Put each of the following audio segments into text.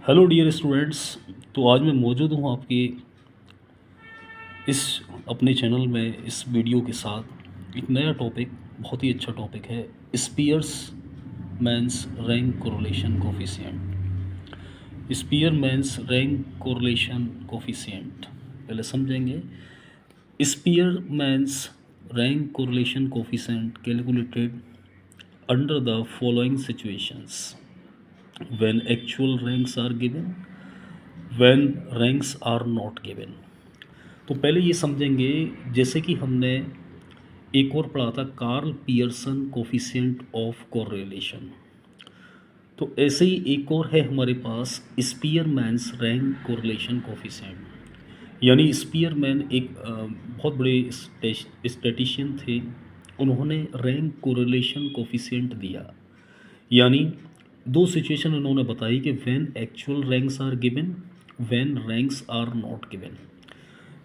Hello dear students. तो आज मैं मौजूद हूँ आपके इस अपने चैनल में इस वीडियो के साथ एक नया टॉपिक, बहुत ही अच्छा टॉपिक है, Spearman's rank correlation coefficient. Spearman's rank correlation coefficient पहले समझेंगे। Spearman's rank correlation coefficient calculated under the following situations: when actual ranks are given, when ranks are not given। तो पहले ये समझेंगे, जैसे कि हमने एक और पढ़ा था Karl Pearson coefficient of correlation. तो ऐसे ही एक और है हमारे पास स्पीयरमैन्स रैंक कोरिलेशन कोफिशिएंट। यानी स्पीयरमैन एक बहुत बड़े स्टैटिशियन थे। उन्होंने रैंक कोरिलेशन कोफिशिएंट दिया। यानी दो सिचुएशन उन्होंने बताई कि when actual ranks are given, when ranks are not given.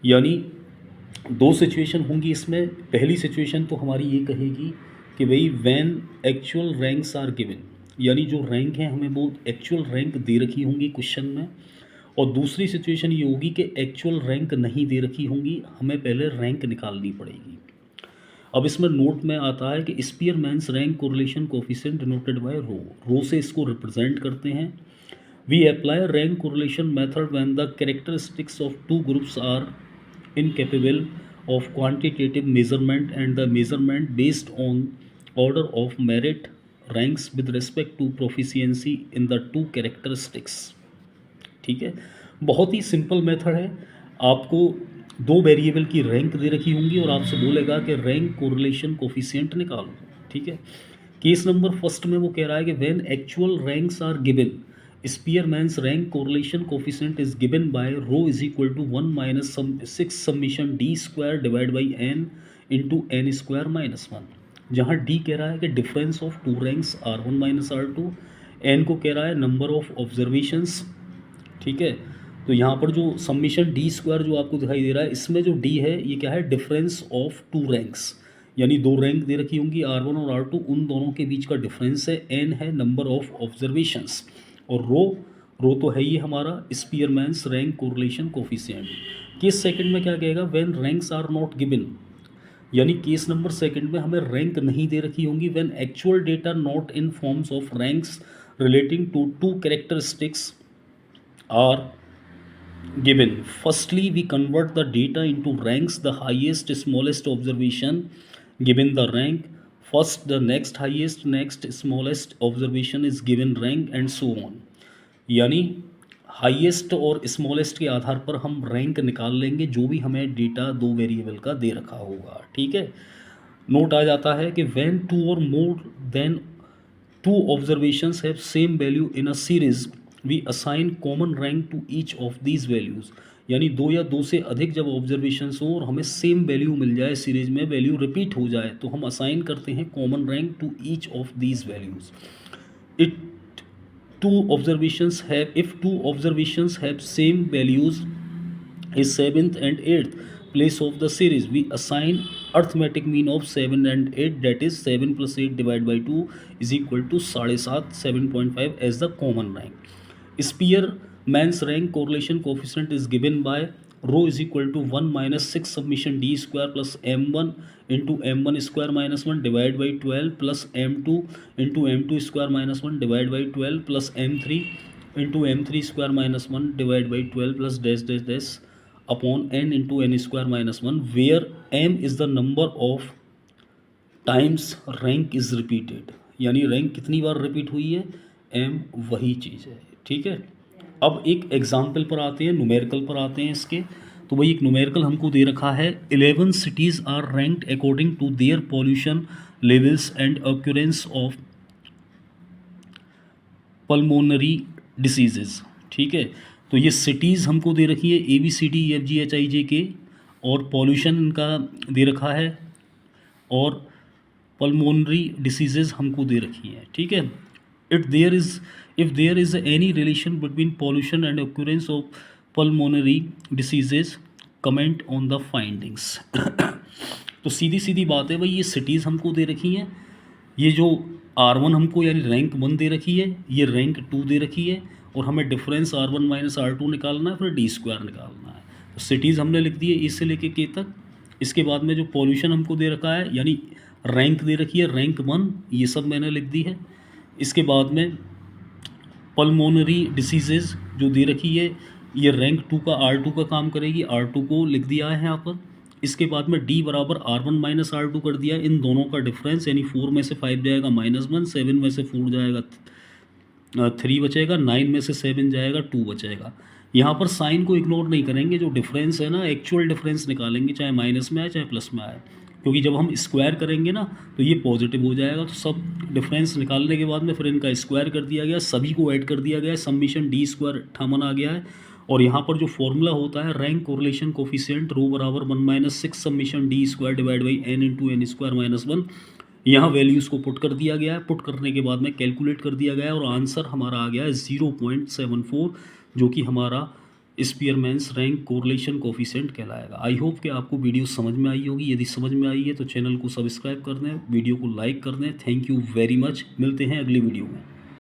यानी दो सिचुएशन होंगी इसमें। पहली सिचुएशन तो हमारी ये कहेगी कि भाई when actual ranks are given, यानी जो रैंक है हमें वो एक्चुअल रैंक दे रखी होंगी क्वेश्चन में। और दूसरी सिचुएशन ये होगी कि एक्चुअल रैंक नहीं दे रखी होंगी, हमें पहले रैंक निकालनी पड़ेगी। अब इसमें नोट में आता है कि Spearman's rank correlation coefficient denoted by rho. Rho से इसको रिप्रेजेंट करते हैं। We apply rank correlation method when the characteristics of two groups are incapable of quantitative measurement and the measurement based on order of merit ranks with respect to proficiency in the two characteristics। ठीक है, बहुत ही simple method है। आपको दो variable की rank दे रखी होंगी और आपसे बोलेगा कि रैंक कोरिलेशन कोफिशिएंट निकालो। ठीक है, केस नंबर फर्स्ट में वो कह रहा है कि when actual ranks are given, Spearman's rank correlation coefficient is given by rho is equal to 1 minus 6 summation d square divide by n into n square minus 1। जहाँ डी कह रहा है कि difference of two ranks R1 minus R2, n को कह रहा है number of observations. ठीक है, तो यहाँ पर जो समीशन डी स्क्वायर जो आपको दिखाई दे रहा है, इसमें जो डी है ये क्या है, डिफरेंस ऑफ टू रैंक्स। यानी दो रैंक दे रखी होंगी R1 और R2, उन दोनों के बीच का डिफरेंस है। एन है नंबर ऑफ ऑब्जर्वेशंस। और रो तो है ये हमारा Spearman's rank correlation coefficient. Case second में क्या कहेगा, when ranks are not given. यानी केस नंबर सेकंड में हमें रैंक नहीं दे रखी होंगी। When actual data not in forms of ranks relating to two characteristics are given. Firstly, we convert the data into ranks. The highest smallest observation given the rank first, the next highest next smallest observation is given rank and so on। यानी highest और smallest के आधार पर हम rank निकाल लेंगे जो भी हमें डेटा दो वेरिएबल का दे रखा होगा। ठीक है, नोट आ जाता है कि व्हेन टू और more than two observations have same value in a series we assign common rank to each of these values. यानी दो या दो से अधिक जब ऑब्जर्वेशंस हो और हमें सेम वैल्यू मिल जाए, सीरीज में वैल्यू रिपीट हो जाए, तो हम असाइन करते हैं common rank to each of these values. It if two observations have same values is 7th and 8th place of the series, we assign arithmetic mean of 7 and 8, that is 7 plus 8 divided by 2 is equal to 7.5 7.5 as the common rank। Spearman's rank correlation coefficient is given by rho is equal to 1 minus 6 summation d square plus m1 into m1 square minus 1 divided by 12 plus m2 into m2 square minus 1 divided by 12 plus m3 into m3 square minus 1 divided by 12 plus dash dash dash upon n into n square minus 1, where m is the number of times rank is repeated. यानी rank कितनी बार repeat हुई है, M वही चीज़ है। ठीक है, अब एक एग्जाम्पल पर आते हैं, न्यूमेरिकल पर आते हैं इसके। तो वही एक न्यूमेरिकल हमको दे रखा है, 11 cities are ranked according to their pollution levels and occurrence of pulmonary diseases. ठीक है, तो ये सिटीज़ हमको दे रखी है ABCDEFGHIJK, और पॉल्यूशन इनका दे रखा है, और पल्मोनरी डिसीजेज हमको दे रखी हैं। ठीक है, if there is any relation between pollution and occurrence of pulmonary diseases, comment on the findings. तो सीधी सीधी बात है भाई, ये सिटीज़ हमको दे रखी हैं, ये जो R1 हमको यानी रैंक 1 दे रखी है, ये रैंक 2 दे रखी है, और हमें डिफरेंस R1 माइनस R2 निकालना है, फिर डी स्क्वायर निकालना है। तो सिटीज़ हमने लिख दी है ए से लेके के तक। इसके बाद में जो पॉल्यूशन हमको दे रखा है, यानी रैंक दे रखी है, रैंक 1, ये सब मैंने लिख दी है। इसके बाद में पल्मोनरी डिसीजेज़ जो दे रखी है, ये रैंक 2 का R2 का काम करेगी, R2 को लिख दिया है यहाँ पर। इसके बाद में D बराबर R1 माइनस R2 कर दिया, इन दोनों का डिफरेंस, यानी 4 में से 5 जाएगा -1, 7 में से 4 जाएगा 3 बचेगा, 9 में से 7 जाएगा 2 बचेगा। यहाँ पर साइन को इग्नोर नहीं करेंगे, जो डिफरेंस है ना, एक्चुअल डिफरेंस निकालेंगे, चाहे माइनस में आए चाहे प्लस में आए, क्योंकि जब हम स्क्वायर करेंगे ना तो ये पॉजिटिव हो जाएगा। तो सब डिफरेंस निकालने के बाद में फिर इनका स्क्वायर कर दिया गया, सभी को ऐड कर दिया गया है, समीशन डी स्क्वायर 58 आ गया है। और यहाँ पर जो फॉर्मूला होता है रैंक कोरिलेशन कोफिशिएंट रो बराबर 1 minus 6 summation d square divide by n into n square minus 1, यहाँ वैल्यूज़ को पुट कर दिया गया है। पुट करने के बाद में कैलकुलेट कर दिया गया है और आंसर हमारा आ गया है 0.74, जो कि हमारा स्पीयरमैन्स रैंक कोरिलेशन कोफिशिएंट कहलाएगा। आई होप कि आपको वीडियो समझ में आई होगी। यदि समझ में आई है तो चैनल को सब्सक्राइब कर दें, वीडियो को लाइक कर दें। Thank you very much. मिलते हैं अगली वीडियो में।